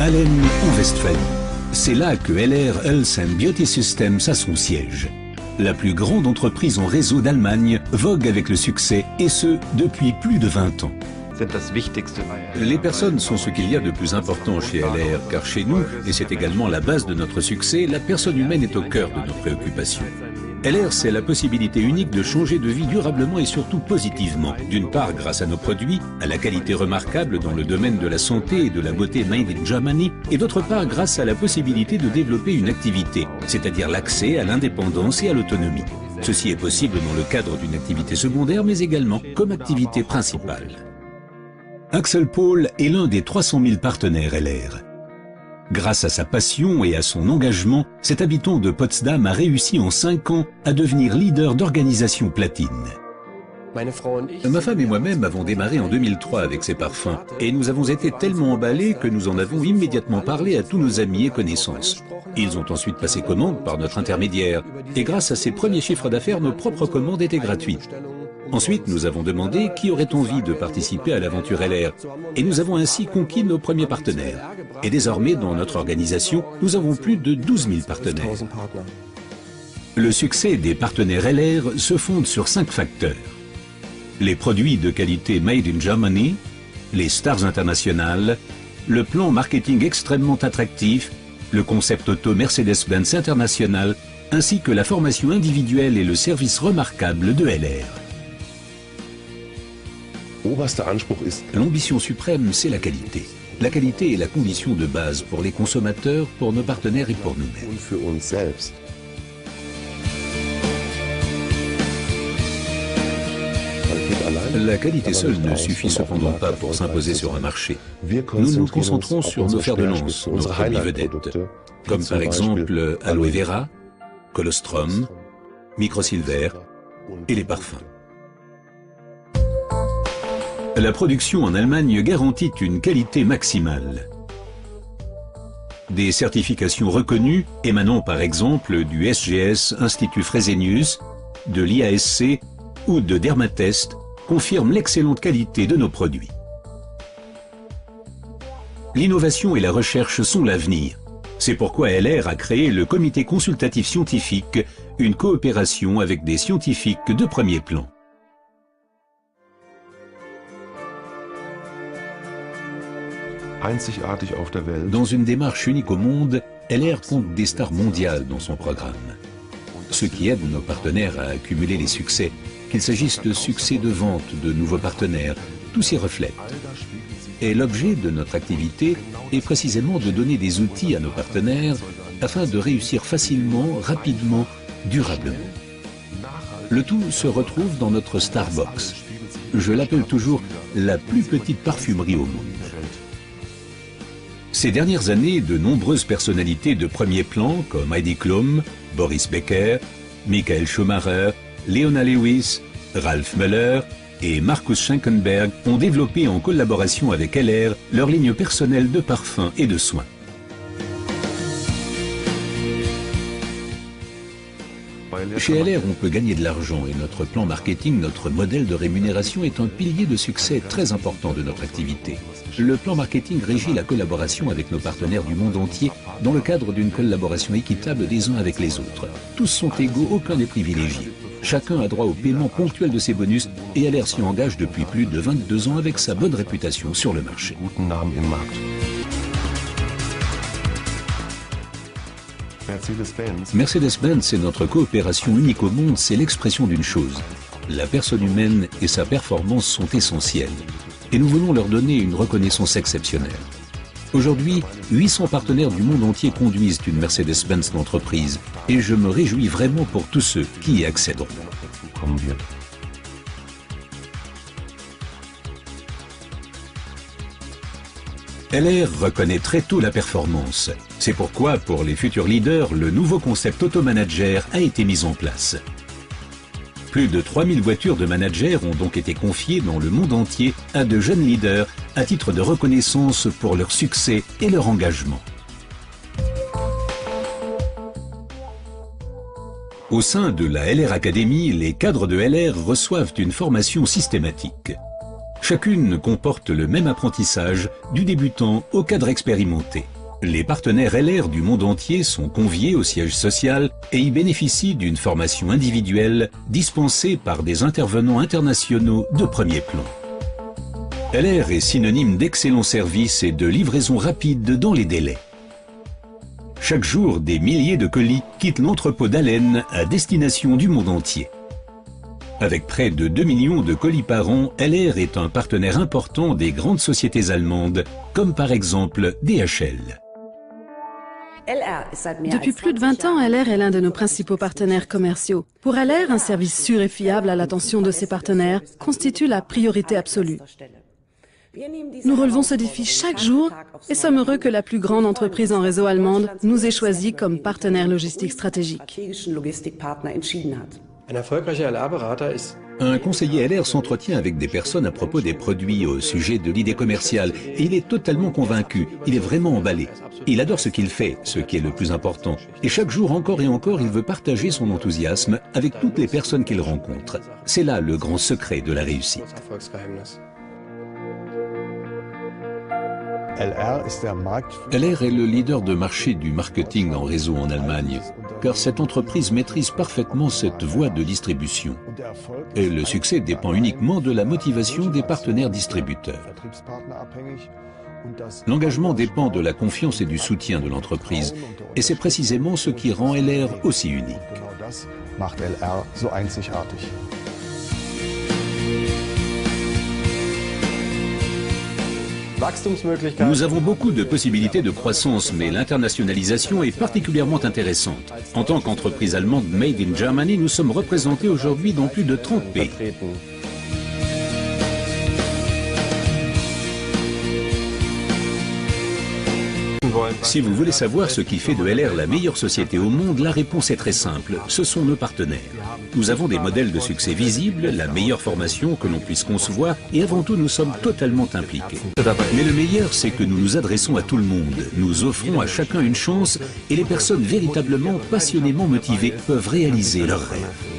Hallen en Westphalie. C'est là que LR Health and Beauty Systems a son siège. La plus grande entreprise en réseau d'Allemagne vogue avec le succès, et ce, depuis plus de 20 ans. Les personnes sont ce qu'il y a de plus important chez LR, car chez nous, et c'est également la base de notre succès, la personne humaine est au cœur de nos préoccupations. LR, c'est la possibilité unique de changer de vie durablement et surtout positivement. D'une part, grâce à nos produits, à la qualité remarquable dans le domaine de la santé et de la beauté made in Germany, et d'autre part, grâce à la possibilité de développer une activité, c'est-à-dire l'accès à l'indépendance et à l'autonomie. Ceci est possible dans le cadre d'une activité secondaire, mais également comme activité principale. Axel Paul est l'un des 300 000 partenaires LR. Grâce à sa passion et à son engagement, cet habitant de Potsdam a réussi en 5 ans à devenir leader d'organisation platine. Ma femme et moi-même avons démarré en 2003 avec ces parfums et nous avons été tellement emballés que nous en avons immédiatement parlé à tous nos amis et connaissances. Ils ont ensuite passé commande par notre intermédiaire et grâce à ces premiers chiffres d'affaires, nos propres commandes étaient gratuites. Ensuite, nous avons demandé qui aurait envie de participer à l'aventure LR et nous avons ainsi conquis nos premiers partenaires. Et désormais, dans notre organisation, nous avons plus de 12 000 partenaires. Le succès des partenaires LR se fonde sur 5 facteurs. Les produits de qualité Made in Germany, les stars internationales, le plan marketing extrêmement attractif, le concept auto Mercedes-Benz International, ainsi que la formation individuelle et le service remarquable de LR. L'ambition suprême, c'est la qualité. La qualité est la condition de base pour les consommateurs, pour nos partenaires et pour nous-mêmes. La qualité seule ne suffit cependant pas pour s'imposer sur un marché. Nous nous concentrons sur nos fers de lance, nos produits vedettes, comme par exemple Aloe Vera, Colostrum, Microsilver et les parfums. La production en Allemagne garantit une qualité maximale. Des certifications reconnues, émanant par exemple du SGS Institut Fresenius, de l'IASC ou de Dermatest, confirment l'excellente qualité de nos produits. L'innovation et la recherche sont l'avenir. C'est pourquoi LR a créé le Comité consultatif scientifique, une coopération avec des scientifiques de premier plan. Dans une démarche unique au monde, LR compte des stars mondiales dans son programme. Ce qui aide nos partenaires à accumuler les succès, qu'il s'agisse de succès de vente, de nouveaux partenaires, tout s'y reflète. Et l'objet de notre activité est précisément de donner des outils à nos partenaires afin de réussir facilement, rapidement, durablement. Le tout se retrouve dans notre Starbox. Je l'appelle toujours la plus petite parfumerie au monde. Ces dernières années, de nombreuses personnalités de premier plan comme Heidi Klum, Boris Becker, Michael Schumacher, Leona Lewis, Ralph Müller et Markus Schenkenberg ont développé en collaboration avec LR leur ligne personnelle de parfums et de soins. Chez LR, on peut gagner de l'argent et notre plan marketing, notre modèle de rémunération est un pilier de succès très important de notre activité. Le plan marketing régit la collaboration avec nos partenaires du monde entier dans le cadre d'une collaboration équitable des uns avec les autres. Tous sont égaux, aucun n'est privilégié. Chacun a droit au paiement ponctuel de ses bonus et LR s'y engage depuis plus de 22 ans avec sa bonne réputation sur le marché. Mercedes-Benz est notre coopération unique au monde, c'est l'expression d'une chose. La personne humaine et sa performance sont essentielles. Et nous voulons leur donner une reconnaissance exceptionnelle. Aujourd'hui, 800 partenaires du monde entier conduisent une Mercedes-Benz d'entreprise et je me réjouis vraiment pour tous ceux qui y accéderont. LR reconnaît très tôt la performance. C'est pourquoi, pour les futurs leaders, le nouveau concept Auto-Manager a été mis en place. Plus de 3000 voitures de managers ont donc été confiées dans le monde entier à de jeunes leaders à titre de reconnaissance pour leur succès et leur engagement. Au sein de la LR Academy, les cadres de LR reçoivent une formation systématique. Chacune comporte le même apprentissage, du débutant au cadre expérimenté. Les partenaires LR du monde entier sont conviés au siège social et y bénéficient d'une formation individuelle dispensée par des intervenants internationaux de premier plan. LR est synonyme d'excellent service et de livraison rapide dans les délais. Chaque jour, des milliers de colis quittent l'entrepôt d'Allen à destination du monde entier. Avec près de 2 millions de colis par an, LR est un partenaire important des grandes sociétés allemandes, comme par exemple DHL. Depuis plus de 20 ans, LR est l'un de nos principaux partenaires commerciaux. Pour LR, un service sûr et fiable à l'attention de ses partenaires constitue la priorité absolue. Nous relevons ce défi chaque jour et sommes heureux que la plus grande entreprise en réseau allemande nous ait choisis comme partenaire logistique stratégique. Un conseiller LR s'entretient avec des personnes à propos des produits au sujet de l'idée commerciale et il est totalement convaincu, il est vraiment emballé. Il adore ce qu'il fait, ce qui est le plus important. Et chaque jour, encore et encore, il veut partager son enthousiasme avec toutes les personnes qu'il rencontre. C'est là le grand secret de la réussite. LR est le leader de marché du marketing en réseau en Allemagne, car cette entreprise maîtrise parfaitement cette voie de distribution. Et le succès dépend uniquement de la motivation des partenaires distributeurs. L'engagement dépend de la confiance et du soutien de l'entreprise, et c'est précisément ce qui rend LR aussi unique. Nous avons beaucoup de possibilités de croissance, mais l'internationalisation est particulièrement intéressante. En tant qu'entreprise allemande Made in Germany, nous sommes représentés aujourd'hui dans plus de 30 pays. Si vous voulez savoir ce qui fait de LR la meilleure société au monde, la réponse est très simple, ce sont nos partenaires. Nous avons des modèles de succès visibles, la meilleure formation que l'on puisse concevoir et avant tout nous sommes totalement impliqués. Mais le meilleur, c'est que nous nous adressons à tout le monde, nous offrons à chacun une chance et les personnes véritablement passionnément motivées peuvent réaliser leurs rêves.